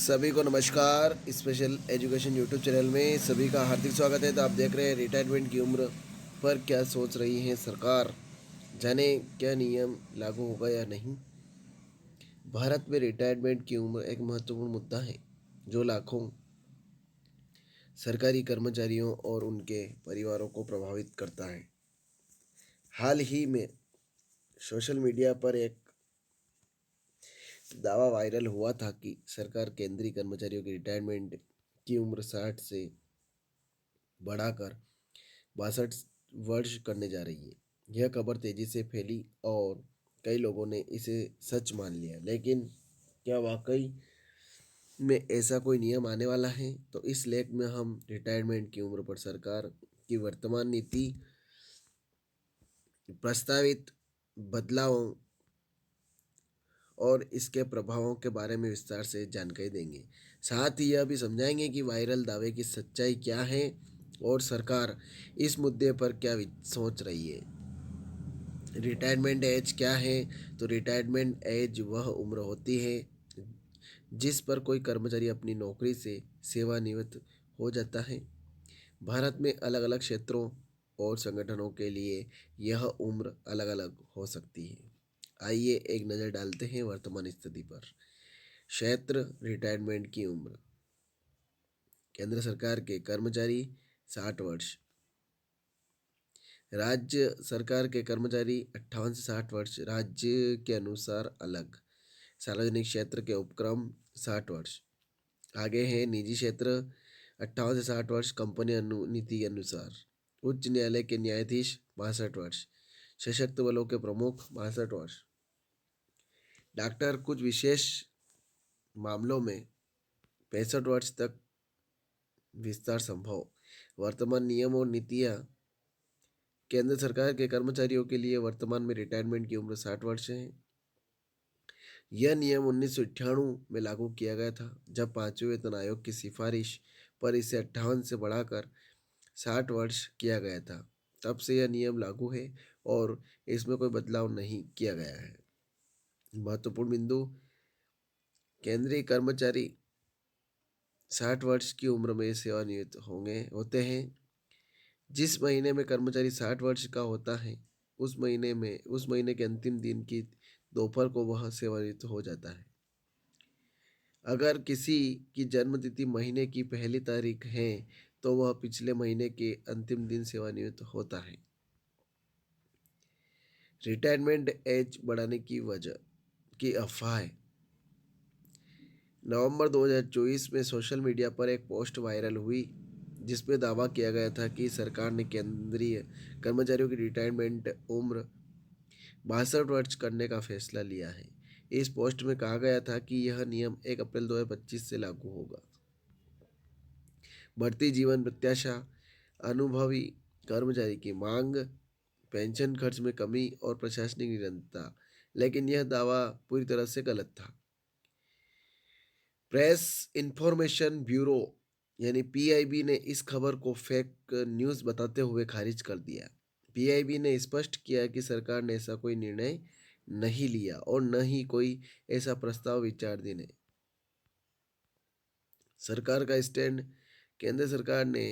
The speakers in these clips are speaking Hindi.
सभी को नमस्कार। स्पेशल एजुकेशन यूट्यूब चैनल में सभी का हार्दिक स्वागत है। तो आप देख रहे हैं रिटायरमेंट की उम्र पर क्या सोच रही है सरकार, जाने क्या नियम लागू होगा या नहीं। भारत में रिटायरमेंट की उम्र एक महत्वपूर्ण मुद्दा है जो लाखों सरकारी कर्मचारियों और उनके परिवारों को प्रभावित करता है। हाल ही में सोशल मीडिया पर एक दावा वायरल हुआ था कि सरकार केंद्रीय कर्मचारियों की रिटायरमेंट की उम्र 60 से बढ़ाकर 62 वर्ष करने जा रही है। यह खबर तेजी से फैली और कई लोगों ने इसे सच मान लिया। लेकिन क्या वाकई में ऐसा कोई नियम आने वाला है? तो इस लेख में हम रिटायरमेंट की उम्र पर सरकार की वर्तमान नीति, प्रस्तावित बदलावों और इसके प्रभावों के बारे में विस्तार से जानकारी देंगे। साथ ही यह भी समझाएंगे कि वायरल दावे की सच्चाई क्या है और सरकार इस मुद्दे पर क्या सोच रही है। रिटायरमेंट एज क्या है? तो रिटायरमेंट एज वह उम्र होती है जिस पर कोई कर्मचारी अपनी नौकरी से सेवानिवृत्त हो जाता है। भारत में अलग अलग क्षेत्रों और संगठनों के लिए यह उम्र अलग अलग हो सकती है। आइए एक नज़र डालते हैं वर्तमान स्थिति पर। क्षेत्र रिटायरमेंट की उम्र। केंद्र सरकार के कर्मचारी 60 वर्ष, राज्य सरकार के कर्मचारी 58 से 60 वर्ष, राज्य के अनुसार अलग। सार्वजनिक क्षेत्र के उपक्रम 60 वर्ष। आगे है निजी क्षेत्र 58 से 60 वर्ष, कंपनी नीति के अनुसार। उच्च न्यायालय के न्यायाधीश 62 वर्ष, सशक्त बलों के प्रमुख 62 वर्ष, डॉक्टर कुछ विशेष मामलों में 65 वर्ष तक विस्तार संभव। वर्तमान नियम और नीतियाँ। केंद्र सरकार के कर्मचारियों के लिए वर्तमान में रिटायरमेंट की उम्र 60 वर्ष है। यह नियम 1998 में लागू किया गया था, जब पांचवें वेतन आयोग की सिफारिश पर इसे 58 से बढ़ाकर 60 वर्ष किया गया था। तब से यह नियम लागू है और इसमें कोई बदलाव नहीं किया गया है। महत्वपूर्ण बिंदु। केंद्रीय कर्मचारी 60 वर्ष की उम्र में सेवानिवृत्त होते हैं। जिस महीने में कर्मचारी 60 वर्ष का होता है उस महीने के अंतिम दिन की दोपहर को वह सेवानिवृत्त हो जाता है। अगर किसी की जन्म तिथि महीने की पहली तारीख है तो वह पिछले महीने के अंतिम दिन सेवानिवृत्त होता है। रिटायरमेंट एज बढ़ाने की वजह की अफवाह। नवंबर 2024 में सोशल मीडिया पर एक पोस्ट वायरल हुई जिसमें दावा किया गया था कि सरकार ने केंद्रीय कर्मचारियों की रिटायरमेंट उम्र 62 वर्ष करने का फैसला लिया है। इस पोस्ट में कहा गया था कि यह नियम 1 अप्रैल 2025 से लागू होगा। बढ़ती जीवन प्रत्याशा, अनुभवी कर्मचारी की मांग, पेंशन खर्च में कमी और प्रशासनिक निरंतरता। लेकिन यह दावा पूरी तरह से गलत था। प्रेस इंफॉर्मेशन ब्यूरो यानी पीआईबी ने इस खबर को फेक न्यूज़ बताते हुए खारिज कर दिया। पीआईबी ने स्पष्ट किया कि सरकार ने ऐसा कोई निर्णय नहीं लिया और न ही कोई ऐसा प्रस्ताव विचाराधीन है। सरकार का स्टैंड। केंद्र सरकार ने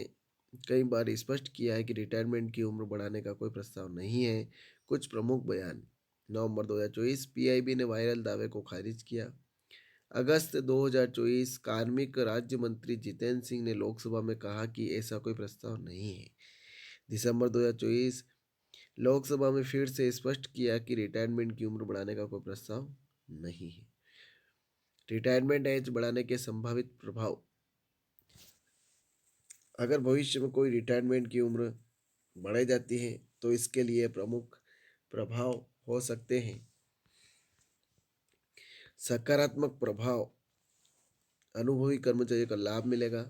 कई बार स्पष्ट किया है कि रिटायरमेंट की उम्र बढ़ाने का कोई प्रस्ताव नहीं है। कुछ प्रमुख बयान। नवंबर 2024 पीआईबी ने वायरल दावे को खारिज किया। अगस्त 2024 कार्मिक राज्य मंत्री जितेंद्र सिंह ने लोकसभा में कहा कि ऐसा कोई प्रस्ताव नहीं है। दिसंबर 2024 लोकसभा में फिर से स्पष्ट किया कि रिटायरमेंट की उम्र बढ़ाने का कोई प्रस्ताव नहीं है। रिटायरमेंट एज बढ़ाने के संभावित प्रभाव। अगर भविष्य में कोई रिटायरमेंट की उम्र बढ़ाई जाती है तो इसके लिए प्रमुख प्रभाव हो सकते हैं। सकारात्मक प्रभाव। अनुभवी कर्मचारियों का लाभ मिलेगा।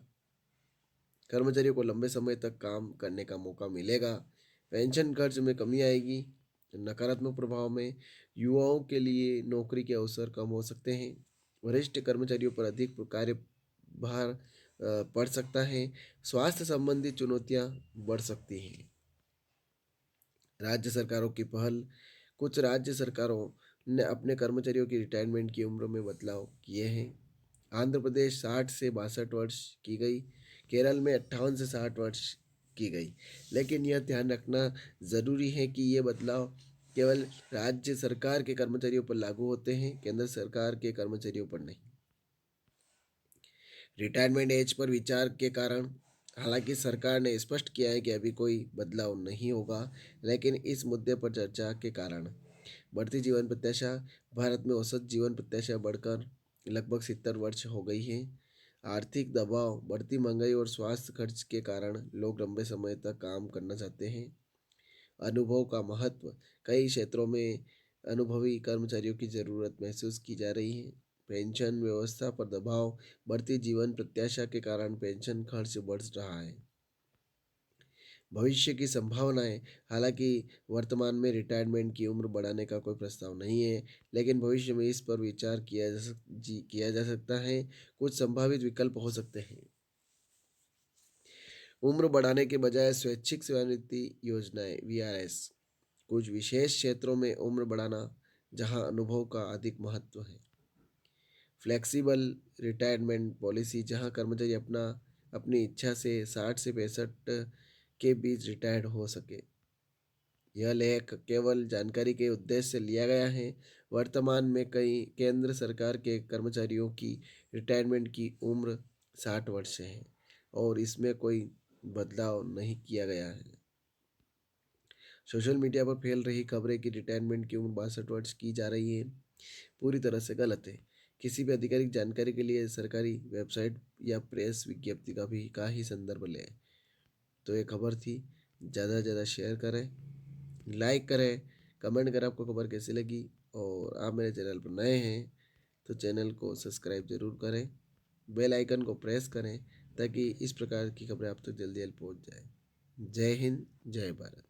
कर्मचारियों को लंबे समय तक काम करने का मौका मिलेगा। पेंशन खर्च में कमी आएगी। नकारात्मक प्रभाव में युवाओं के लिए नौकरी के अवसर कम हो सकते हैं। वरिष्ठ कर्मचारियों पर अधिक कार्यभार पड़ सकता है। स्वास्थ्य संबंधी चुनौतियां बढ़ सकती हैं। राज्य सरकारों की पहल। कुछ राज्य सरकारों ने अपने कर्मचारियों की रिटायरमेंट की उम्र में बदलाव किए हैं। आंध्र प्रदेश 60 से 62 वर्ष की गई। केरल में 58 से 60 वर्ष की गई। लेकिन यह ध्यान रखना ज़रूरी है कि ये बदलाव केवल राज्य सरकार के कर्मचारियों पर लागू होते हैं, केंद्र सरकार के कर्मचारियों पर नहीं। रिटायरमेंट एज पर विचार के कारण हालांकि सरकार ने स्पष्ट किया है कि अभी कोई बदलाव नहीं होगा, लेकिन इस मुद्दे पर चर्चा के कारण बढ़ती जीवन प्रत्याशा, भारत में औसत जीवन प्रत्याशा बढ़कर लगभग 70 वर्ष हो गई है। आर्थिक दबाव, बढ़ती महंगाई और स्वास्थ्य खर्च के कारण लोग लंबे समय तक काम करना चाहते हैं। अनुभव का महत्व, कई क्षेत्रों में अनुभवी कर्मचारियों की ज़रूरत महसूस की जा रही है। पेंशन व्यवस्था पर दबाव, बढ़ती जीवन प्रत्याशा के कारण पेंशन खर्च बढ़ रहा है। भविष्य की संभावनाएं, हालांकि वर्तमान में रिटायरमेंट की उम्र बढ़ाने का कोई प्रस्ताव नहीं है, लेकिन भविष्य में इस पर विचार किया जा सकता है। कुछ संभावित विकल्प हो सकते हैं। उम्र बढ़ाने के बजाय स्वैच्छिक सेवानिवृत्ति योजनाएं वीआरएस, कुछ विशेष क्षेत्रों में उम्र बढ़ाना जहां अनुभव का अधिक महत्व है। फ्लेक्सिबल रिटायरमेंट पॉलिसी, जहां कर्मचारी अपनी इच्छा से 60 से 65 के बीच रिटायर्ड हो सके। यह लेख केवल जानकारी के उद्देश्य से लिया गया है। वर्तमान में कई केंद्र सरकार के कर्मचारियों की रिटायरमेंट की उम्र 60 वर्ष है और इसमें कोई बदलाव नहीं किया गया है। सोशल मीडिया पर फैल रही खबरें कि रिटायरमेंट की उम्र 62 वर्ष की जा रही है, पूरी तरह से गलत है। किसी भी आधिकारिक जानकारी के लिए सरकारी वेबसाइट या प्रेस विज्ञप्ति का ही संदर्भ लें। तो ये खबर थी। ज़्यादा से ज़्यादा शेयर करें, लाइक करें, कमेंट करें आपको खबर कैसी लगी। और आप मेरे चैनल पर नए हैं तो चैनल को सब्सक्राइब ज़रूर करें, बेल आइकन को प्रेस करें ताकि इस प्रकार की खबरें आप तक जल्दी जल्दी पहुँच जाए। जय हिंद, जय भारत।